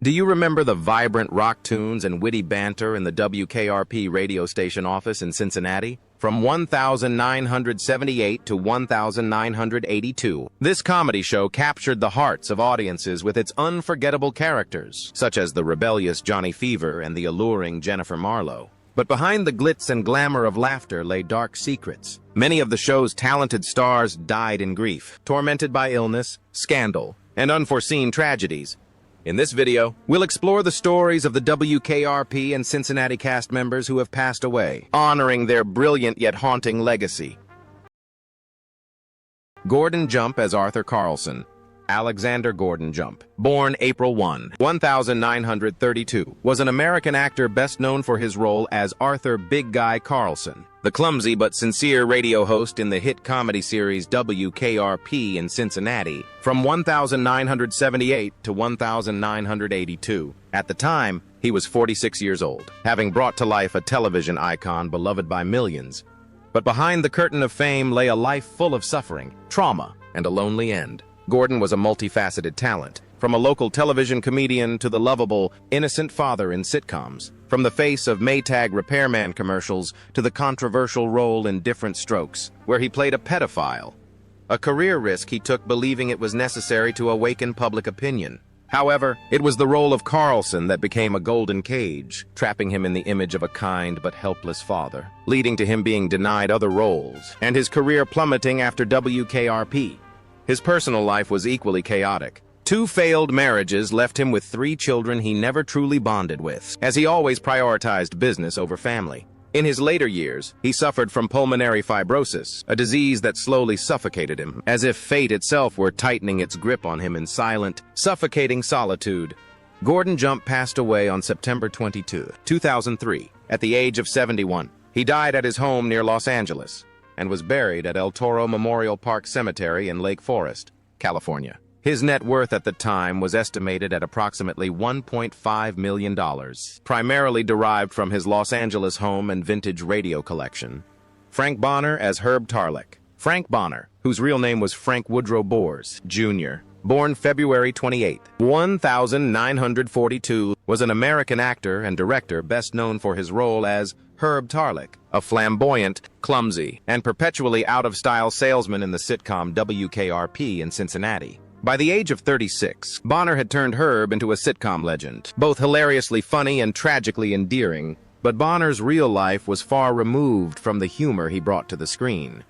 Do you remember the vibrant rock tunes and witty banter in the WKRP radio station office in Cincinnati? From 1978 to 1982, this comedy show captured the hearts of audiences with its unforgettable characters, such as the rebellious Johnny Fever and the alluring Jennifer Marlowe. But behind the glitz and glamour of laughter lay dark secrets. Many of the show's talented stars died in grief, tormented by illness, scandal, and unforeseen tragedies. In this video, we'll explore the stories of the WKRP and Cincinnati cast members who have passed away, honoring their brilliant yet haunting legacy. Gordon Jump as Arthur Carlson. Alexander Gordon Jump, born April 1, 1932, was an American actor best known for his role as Arthur Big Guy Carlson, the clumsy but sincere radio host in the hit comedy series WKRP in Cincinnati, from 1978 to 1982. At the time, he was 46 years old, having brought to life a television icon beloved by millions. But behind the curtain of fame lay a life full of suffering, trauma, and a lonely end. Gordon was a multifaceted talent, from a local television comedian to the lovable, innocent father in sitcoms, from the face of Maytag repairman commercials to the controversial role in Different Strokes, where he played a pedophile, a career risk he took believing it was necessary to awaken public opinion. However, it was the role of Carlson that became a golden cage, trapping him in the image of a kind but helpless father, leading to him being denied other roles, and his career plummeting after WKRP. His personal life was equally chaotic. 2 failed marriages left him with 3 children he never truly bonded with, as he always prioritized business over family. In his later years, he suffered from pulmonary fibrosis, a disease that slowly suffocated him, as if fate itself were tightening its grip on him in silent, suffocating solitude. Gordon Jump passed away on September 22, 2003, at the age of 71. He died at his home near Los Angeles, and was buried at El Toro Memorial Park Cemetery in Lake Forest, California. His net worth at the time was estimated at approximately $1.5 million, primarily derived from his Los Angeles home and vintage radio collection. Frank Bonner as Herb Tarlek. Frank Bonner, whose real name was Frank Woodrow Bors, Jr., born February 28, 1942, was an American actor and director best known for his role as Herb Tarlek, a flamboyant, clumsy, and perpetually out-of-style salesman in the sitcom WKRP in Cincinnati. By the age of 36, Bonner had turned Herb into a sitcom legend, both hilariously funny and tragically endearing, but Bonner's real life was far removed from the humor he brought to the screen.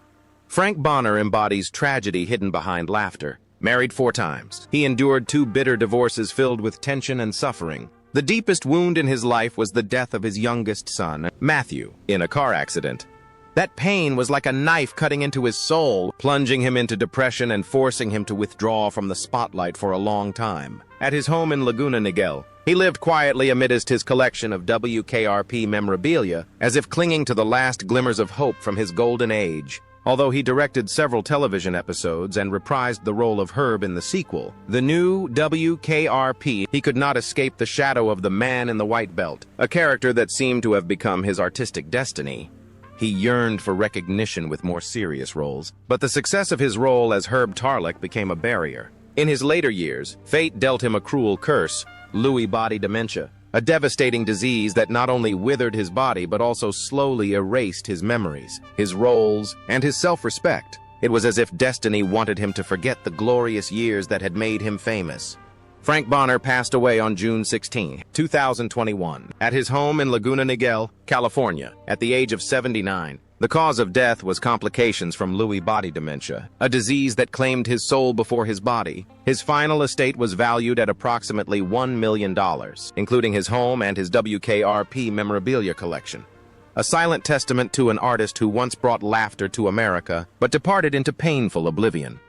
Frank Bonner embodies tragedy hidden behind laughter. Married 4 times, he endured 2 bitter divorces filled with tension and suffering. The deepest wound in his life was the death of his youngest son, Matthew, in a car accident. That pain was like a knife cutting into his soul, plunging him into depression and forcing him to withdraw from the spotlight for a long time. At his home in Laguna Niguel, he lived quietly amidst his collection of WKRP memorabilia, as if clinging to the last glimmers of hope from his golden age. Although he directed several television episodes and reprised the role of Herb in the sequel, the new WKRP, he could not escape the shadow of the man in the white belt, a character that seemed to have become his artistic destiny. He yearned for recognition with more serious roles, but the success of his role as Herb Tarlek became a barrier. In his later years, fate dealt him a cruel curse, Lewy body dementia, a devastating disease that not only withered his body but also slowly erased his memories, his roles, and his self-respect. It was as if destiny wanted him to forget the glorious years that had made him famous. Frank Bonner passed away on June 16, 2021, at his home in Laguna Niguel, California, at the age of 79. The cause of death was complications from Lewy body dementia, a disease that claimed his soul before his body. His final estate was valued at approximately $1 million, including his home and his WKRP memorabilia collection. A silent testament to an artist who once brought laughter to America, but departed into painful oblivion.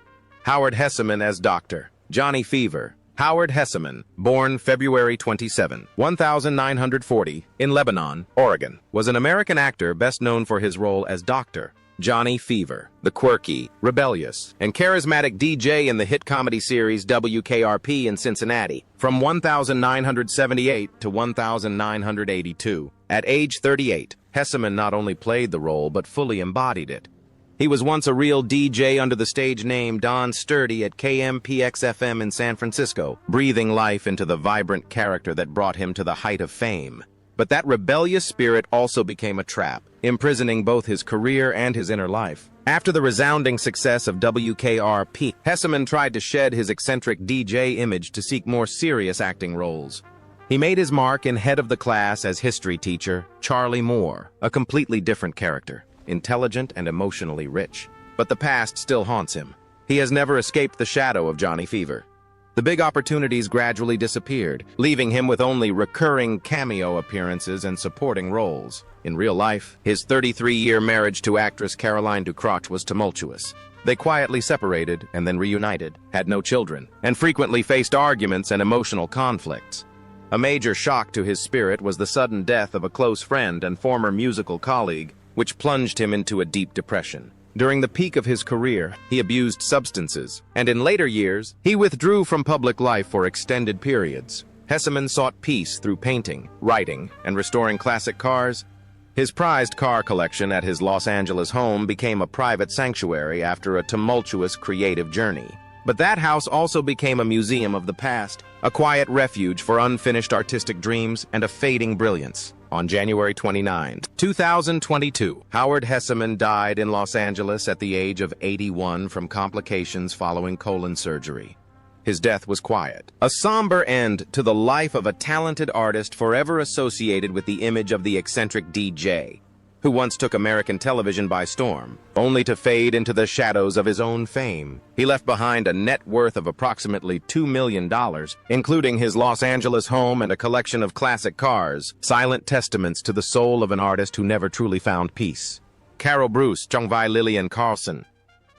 Howard Hesseman as Dr. Johnny Fever. Howard Hesseman, born February 27, 1940, in Lebanon, Oregon, was an American actor best known for his role as Dr. Johnny Fever, the quirky, rebellious, and charismatic DJ in the hit comedy series WKRP in Cincinnati, from 1978 to 1982. At age 38, Hesseman not only played the role but fully embodied it. He was once a real DJ under the stage name Don Sturdy at KMPX-FM in San Francisco, breathing life into the vibrant character that brought him to the height of fame. But that rebellious spirit also became a trap, imprisoning both his career and his inner life. After the resounding success of WKRP, Hesseman tried to shed his eccentric DJ image to seek more serious acting roles. He made his mark in Head of the Class as history teacher Charlie Moore, a completely different character, intelligent and emotionally rich. But the past still haunts him. He has never escaped the shadow of Johnny Fever. The big opportunities gradually disappeared, leaving him with only recurring cameo appearances and supporting roles. In real life, his 33-year marriage to actress Caroline Ducrotch was tumultuous. They quietly separated and then reunited, had no children, and frequently faced arguments and emotional conflicts. A major shock to his spirit was the sudden death of a close friend and former musical colleague, which plunged him into a deep depression. During the peak of his career, he abused substances, and in later years, he withdrew from public life for extended periods. Hesseman sought peace through painting, writing, and restoring classic cars. His prized car collection at his Los Angeles home became a private sanctuary after a tumultuous creative journey. But that house also became a museum of the past, a quiet refuge for unfinished artistic dreams and a fading brilliance. On January 29, 2022, Howard Hesseman died in Los Angeles at the age of 81 from complications following colon surgery. His death was quiet, a somber end to the life of a talented artist forever associated with the image of the eccentric DJ, who once took American television by storm, only to fade into the shadows of his own fame. He left behind a net worth of approximately $2 million, including his Los Angeles home and a collection of classic cars, silent testaments to the soul of an artist who never truly found peace. Carol Bruce Jungvi Lillian Carlson.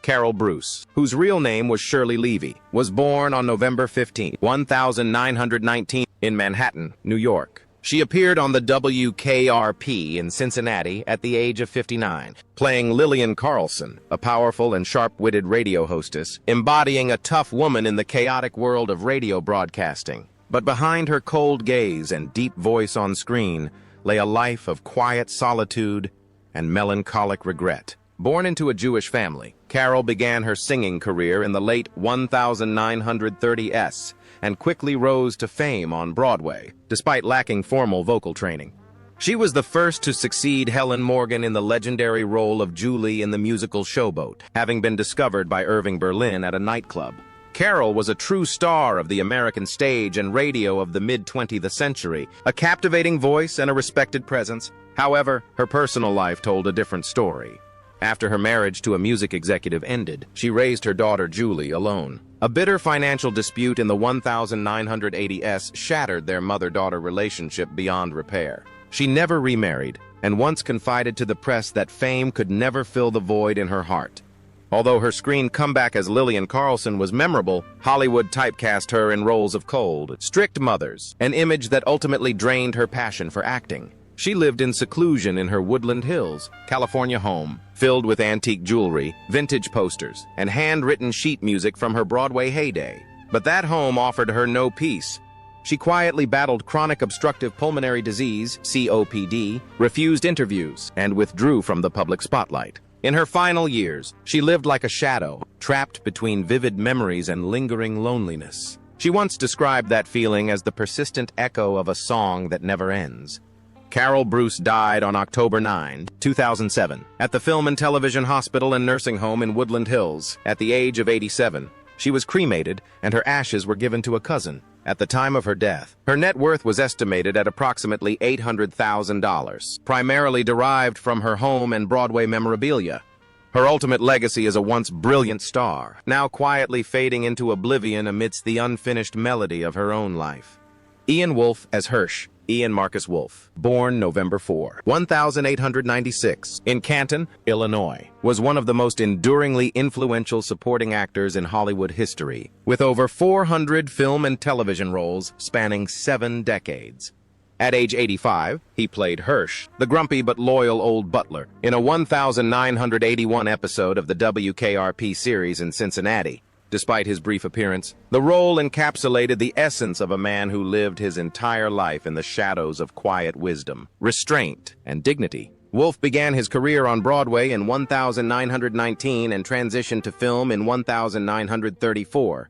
Carol Bruce, whose real name was Shirley Levy, was born on November 15, 1919, in Manhattan, New York. She appeared on the WKRP in Cincinnati at the age of 59, playing Lillian Carlson, a powerful and sharp-witted radio hostess, embodying a tough woman in the chaotic world of radio broadcasting. But behind her cold gaze and deep voice on screen lay a life of quiet solitude and melancholic regret. Born into a Jewish family, Carol began her singing career in the late 1930s and quickly rose to fame on Broadway, despite lacking formal vocal training. She was the first to succeed Helen Morgan in the legendary role of Julie in the musical Showboat, having been discovered by Irving Berlin at a nightclub. Carol was a true star of the American stage and radio of the mid-20th century, a captivating voice and a respected presence. However, her personal life told a different story. After her marriage to a music executive ended, she raised her daughter Julie alone. A bitter financial dispute in the 1980s shattered their mother-daughter relationship beyond repair. She never remarried, and once confided to the press that fame could never fill the void in her heart. Although her screen comeback as Lillian Carlson was memorable, Hollywood typecast her in roles of cold, strict mothers, an image that ultimately drained her passion for acting. She lived in seclusion in her Woodland Hills, California home, filled with antique jewelry, vintage posters, and handwritten sheet music from her Broadway heyday. But that home offered her no peace. She quietly battled chronic obstructive pulmonary disease, COPD, refused interviews, and withdrew from the public spotlight. In her final years, she lived like a shadow, trapped between vivid memories and lingering loneliness. She once described that feeling as the persistent echo of a song that never ends. Carol Bruce died on October 9, 2007, at the Film and Television Hospital and Nursing Home in Woodland Hills, at the age of 87. She was cremated, and her ashes were given to a cousin. At the time of her death, her net worth was estimated at approximately $800,000, primarily derived from her home and Broadway memorabilia. Her ultimate legacy as a once brilliant star, now quietly fading into oblivion amidst the unfinished melody of her own life. Ian Wolfe as Hirsch. Ian Marcus Wolfe, born November 4, 1896, in Canton, Illinois, was one of the most enduringly influential supporting actors in Hollywood history, with over 400 film and television roles spanning 7 decades. At age 85, he played Hirsch, the grumpy but loyal old butler, in a 1981 episode of the WKRP series in Cincinnati. Despite his brief appearance, the role encapsulated the essence of a man who lived his entire life in the shadows of quiet wisdom, restraint, and dignity. Wolfe began his career on Broadway in 1919 and transitioned to film in 1934.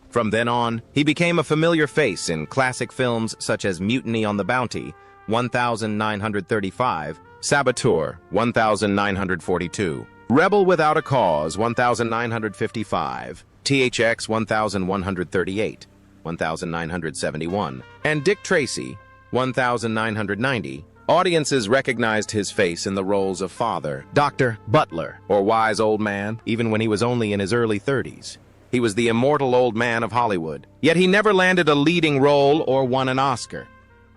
From then on, he became a familiar face in classic films such as Mutiny on the Bounty, 1935, Saboteur, 1942, Rebel Without a Cause, 1955, THX 1138, 1971, and Dick Tracy, 1990. Audiences recognized his face in the roles of father, doctor, butler, or wise old man, even when he was only in his early 30s. He was the immortal old man of Hollywood, yet he never landed a leading role or won an Oscar.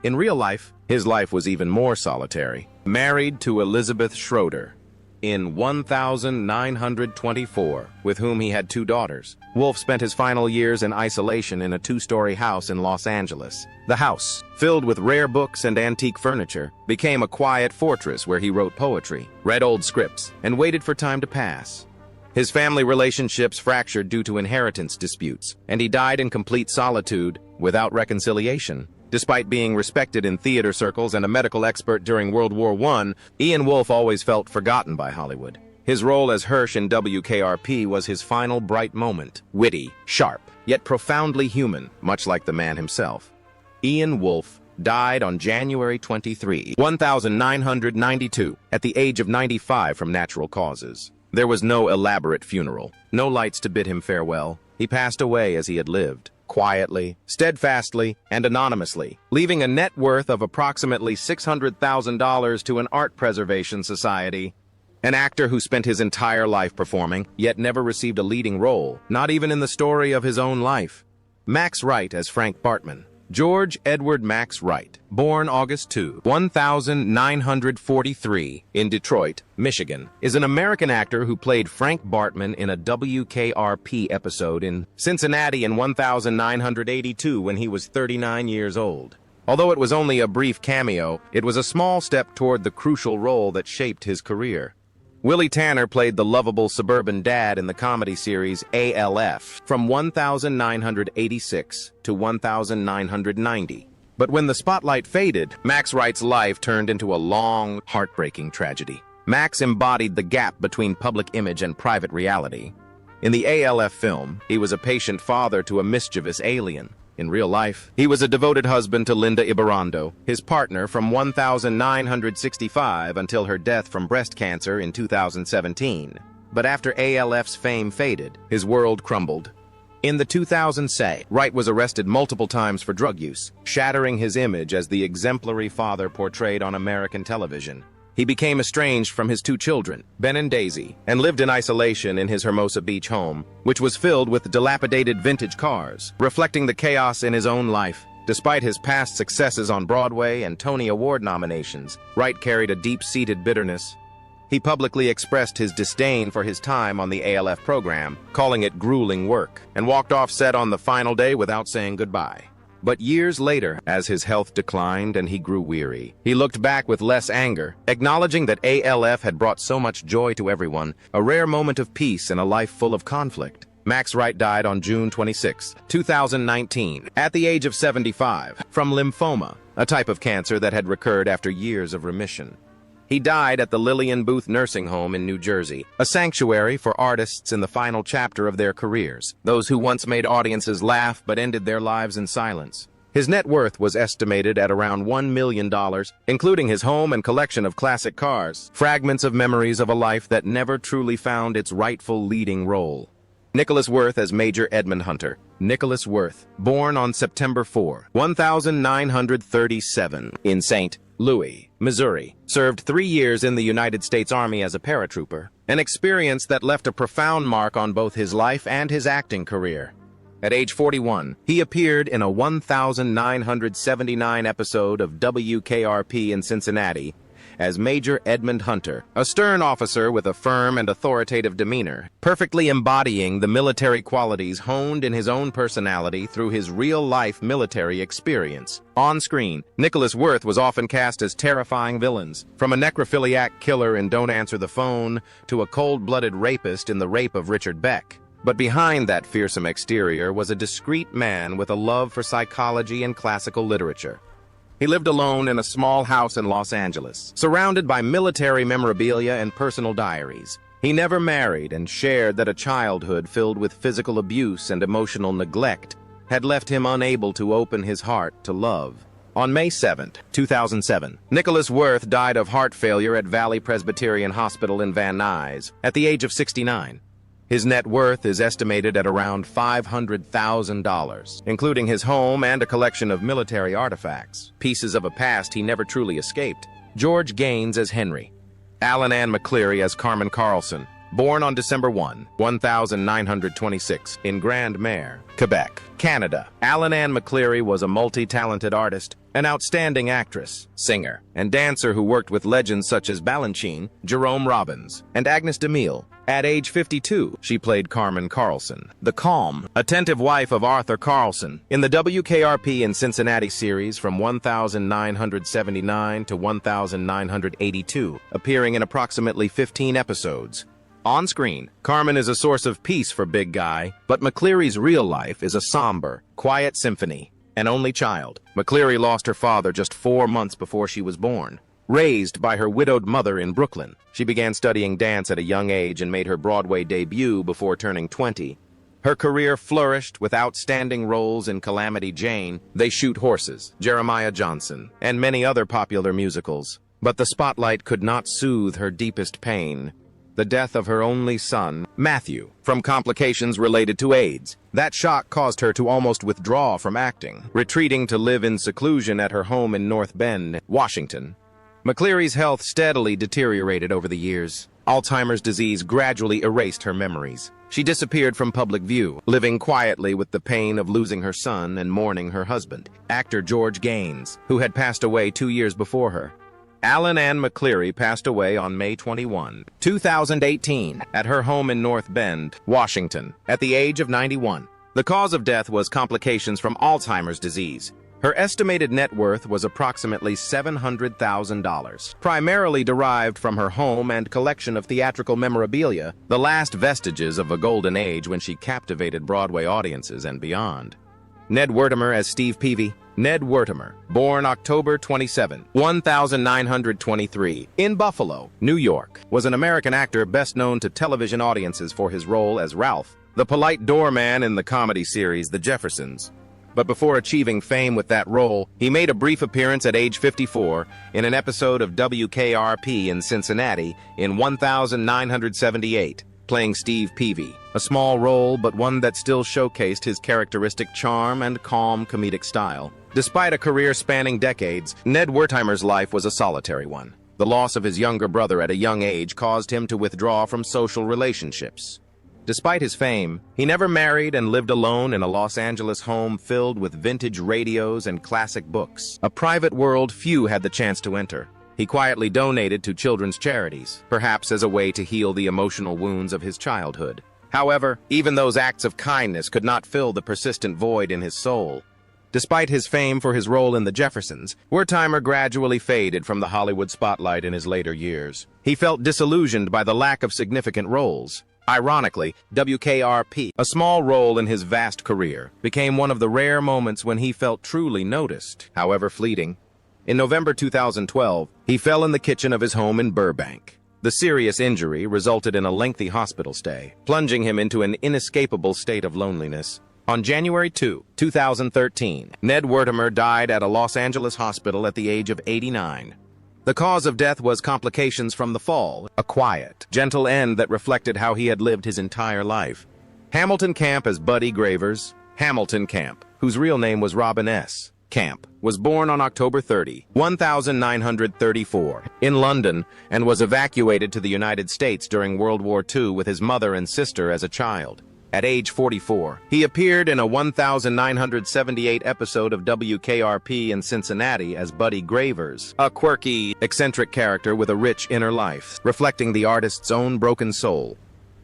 In real life, his life was even more solitary. Married to Elizabeth Schroeder in 1924, with whom he had 2 daughters. Wolfe spent his final years in isolation in a 2-story house in Los Angeles. The house, filled with rare books and antique furniture, became a quiet fortress where he wrote poetry, read old scripts, and waited for time to pass. His family relationships fractured due to inheritance disputes, and he died in complete solitude, without reconciliation. Despite being respected in theater circles and a medical expert during World War I, Ian Wolfe always felt forgotten by Hollywood. His role as Hirsch in WKRP was his final bright moment. Witty, sharp, yet profoundly human, much like the man himself. Ian Wolfe died on January 23, 1992, at the age of 95 from natural causes. There was no elaborate funeral, no lights to bid him farewell. He passed away as he had lived, quietly, steadfastly, and anonymously, leaving a net worth of approximately $600,000 to an art preservation society. An actor who spent his entire life performing, yet never received a leading role, not even in the story of his own life. Max Wright as Frank Bartman. George Edward Max Wright, born August 2, 1943, in Detroit, Michigan, is an American actor who played Frank Bartman in a WKRP episode in Cincinnati in 1982 when he was 39 years old. Although it was only a brief cameo, it was a small step toward the crucial role that shaped his career. Willie Tanner played the lovable suburban dad in the comedy series ALF from 1986 to 1990. But when the spotlight faded, Max Wright's life turned into a long, heartbreaking tragedy. Max embodied the gap between public image and private reality. In the ALF film, he was a patient father to a mischievous alien. In real life, he was a devoted husband to Linda Ibarrando, his partner from 1965 until her death from breast cancer in 2017. But after ALF's fame faded, his world crumbled. In the 2000s say, Wright was arrested multiple times for drug use, shattering his image as the exemplary father portrayed on American television. He became estranged from his 2 children, Ben and Daisy, and lived in isolation in his Hermosa Beach home, which was filled with dilapidated vintage cars, reflecting the chaos in his own life. Despite his past successes on Broadway and Tony Award nominations, Wright carried a deep-seated bitterness. He publicly expressed his disdain for his time on the ALF program, calling it grueling work, and walked off set on the final day without saying goodbye. But years later, as his health declined and he grew weary, he looked back with less anger, acknowledging that ALF had brought so much joy to everyone, a rare moment of peace in a life full of conflict. Max Wright died on June 26, 2019, at the age of 75, from lymphoma, a type of cancer that had recurred after years of remission. He died at the Lillian Booth Nursing Home in New Jersey, a sanctuary for artists in the final chapter of their careers, those who once made audiences laugh but ended their lives in silence. His net worth was estimated at around $1 million, including his home and collection of classic cars, fragments of memories of a life that never truly found its rightful leading role. Nicholas Worth as Major Edmund Hunter. Nicholas Worth, born on September 4, 1937, in St. Louis, Missouri, served 3 years in the United States Army as a paratrooper, an experience that left a profound mark on both his life and his acting career. At age 41, he appeared in a 1979 episode of WKRP in Cincinnati as Major Edmund Hunter, a stern officer with a firm and authoritative demeanor, perfectly embodying the military qualities honed in his own personality through his real-life military experience. On screen, Nicholas Worth was often cast as terrifying villains, from a necrophiliac killer in Don't Answer the Phone to a cold-blooded rapist in The Rape of Richard Beck. But behind that fearsome exterior was a discreet man with a love for psychology and classical literature. He lived alone in a small house in Los Angeles, surrounded by military memorabilia and personal diaries. He never married and shared that a childhood filled with physical abuse and emotional neglect had left him unable to open his heart to love. On May 7, 2007, Nicholas Worth died of heart failure at Valley Presbyterian Hospital in Van Nuys at the age of 69. His net worth is estimated at around $500,000, including his home and a collection of military artifacts, pieces of a past he never truly escaped. George Gaines as Henry. Alan Ann McCleary as Carmen Carlson, born on December 1, 1926, in Grande Mère, Quebec, Canada. Alan Ann McCleary was a multi-talented artist, an outstanding actress, singer, and dancer who worked with legends such as Balanchine, Jerome Robbins, and Agnes DeMille. At age 52, she played Carmen Carlson, the calm, attentive wife of Arthur Carlson, in the WKRP in Cincinnati series from 1979 to 1982, appearing in approximately 15 episodes. On screen, Carmen is a source of peace for Big Guy, but McCleary's real life is a somber, quiet symphony. An only child, McCleary lost her father just 4 months before she was born. Raised by her widowed mother in Brooklyn, she began studying dance at a young age and made her Broadway debut before turning 20. Her career flourished with outstanding roles in Calamity Jane, They Shoot Horses, Jeremiah Johnson, and many other popular musicals. But the spotlight could not soothe her deepest pain: the death of her only son, Matthew, from complications related to AIDS. That shock caused her to almost withdraw from acting, retreating to live in seclusion at her home in North Bend, Washington. McCleary's health steadily deteriorated over the years. Alzheimer's disease gradually erased her memories. She disappeared from public view, living quietly with the pain of losing her son and mourning her husband, actor George Gaines, who had passed away 2 years before her. Alan Ann McCleary passed away on May 21, 2018, at her home in North Bend, Washington, at the age of 91. The cause of death was complications from Alzheimer's disease. Her estimated net worth was approximately $700,000, primarily derived from her home and collection of theatrical memorabilia, the last vestiges of a golden age when she captivated Broadway audiences and beyond. Ned Wertimer as Steve Peavy. Ned Wertimer, born October 27, 1923, in Buffalo, New York, was an American actor best known to television audiences for his role as Ralph, the polite doorman in the comedy series The Jeffersons. But before achieving fame with that role, he made a brief appearance at age 54 in an episode of WKRP in Cincinnati in 1978, playing Steve Peavy, a small role but one that still showcased his characteristic charm and calm comedic style. Despite a career spanning decades, Ned Wertheimer's life was a solitary one. The loss of his younger brother at a young age caused him to withdraw from social relationships. Despite his fame, he never married and lived alone in a Los Angeles home filled with vintage radios and classic books, a private world few had the chance to enter. He quietly donated to children's charities, perhaps as a way to heal the emotional wounds of his childhood. However, even those acts of kindness could not fill the persistent void in his soul. Despite his fame for his role in The Jeffersons, Wertheimer gradually faded from the Hollywood spotlight in his later years. He felt disillusioned by the lack of significant roles. Ironically, WKRP, a small role in his vast career, became one of the rare moments when he felt truly noticed, however fleeting. In November 2012, he fell in the kitchen of his home in Burbank. The serious injury resulted in a lengthy hospital stay, plunging him into an inescapable state of loneliness. On January 2, 2013, Ned Wertimer died at a Los Angeles hospital at the age of 89. The cause of death was complications from the fall, a quiet, gentle end that reflected how he had lived his entire life. Hamilton Camp as Buddy Gravers. Hamilton Camp, whose real name was Robin S. Camp, was born on October 30, 1934, in London, and was evacuated to the United States during World War II with his mother and sister as a child. At age 44, he appeared in a 1978 episode of WKRP in Cincinnati as Buddy Gravers, a quirky, eccentric character with a rich inner life, reflecting the artist's own broken soul.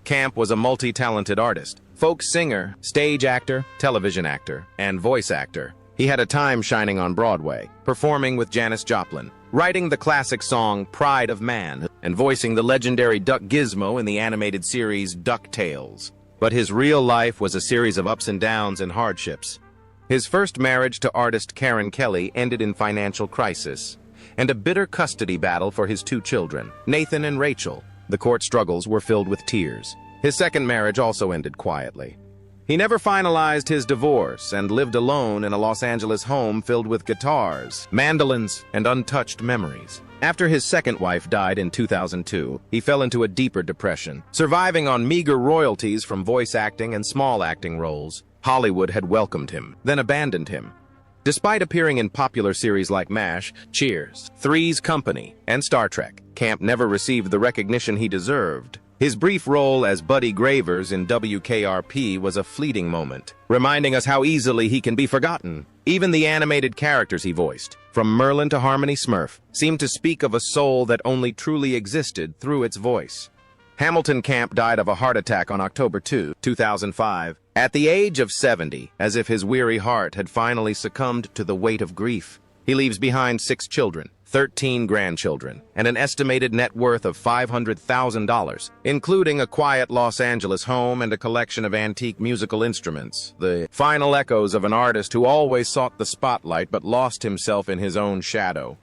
Camp was a multi-talented artist, folk singer, stage actor, television actor, and voice actor. He had a time shining on Broadway, performing with Janis Joplin, writing the classic song Pride of Man, and voicing the legendary Duck Gizmo in the animated series DuckTales. But his real life was a series of ups and downs and hardships. His first marriage to artist Karen Kelly ended in financial crisis and a bitter custody battle for his two children, Nathan and Rachel. The court struggles were filled with tears. His second marriage also ended quietly. He never finalized his divorce and lived alone in a Los Angeles home filled with guitars, mandolins, and untouched memories. After his second wife died in 2002, he fell into a deeper depression, surviving on meager royalties from voice acting and small acting roles. Hollywood had welcomed him, then abandoned him. Despite appearing in popular series like MASH, Cheers, Three's Company, and Star Trek, Camp never received the recognition he deserved. His brief role as Buddy Gravers in WKRP was a fleeting moment, reminding us how easily he can be forgotten. Even the animated characters he voiced, from Merlin to Harmony Smurf, seemed to speak of a soul that only truly existed through its voice. Hamilton Camp died of a heart attack on October 2, 2005, at the age of 70, as if his weary heart had finally succumbed to the weight of grief. He leaves behind 6 children, 13 grandchildren, and an estimated net worth of $500,000, including a quiet Los Angeles home and a collection of antique musical instruments, the final echoes of an artist who always sought the spotlight but lost himself in his own shadow.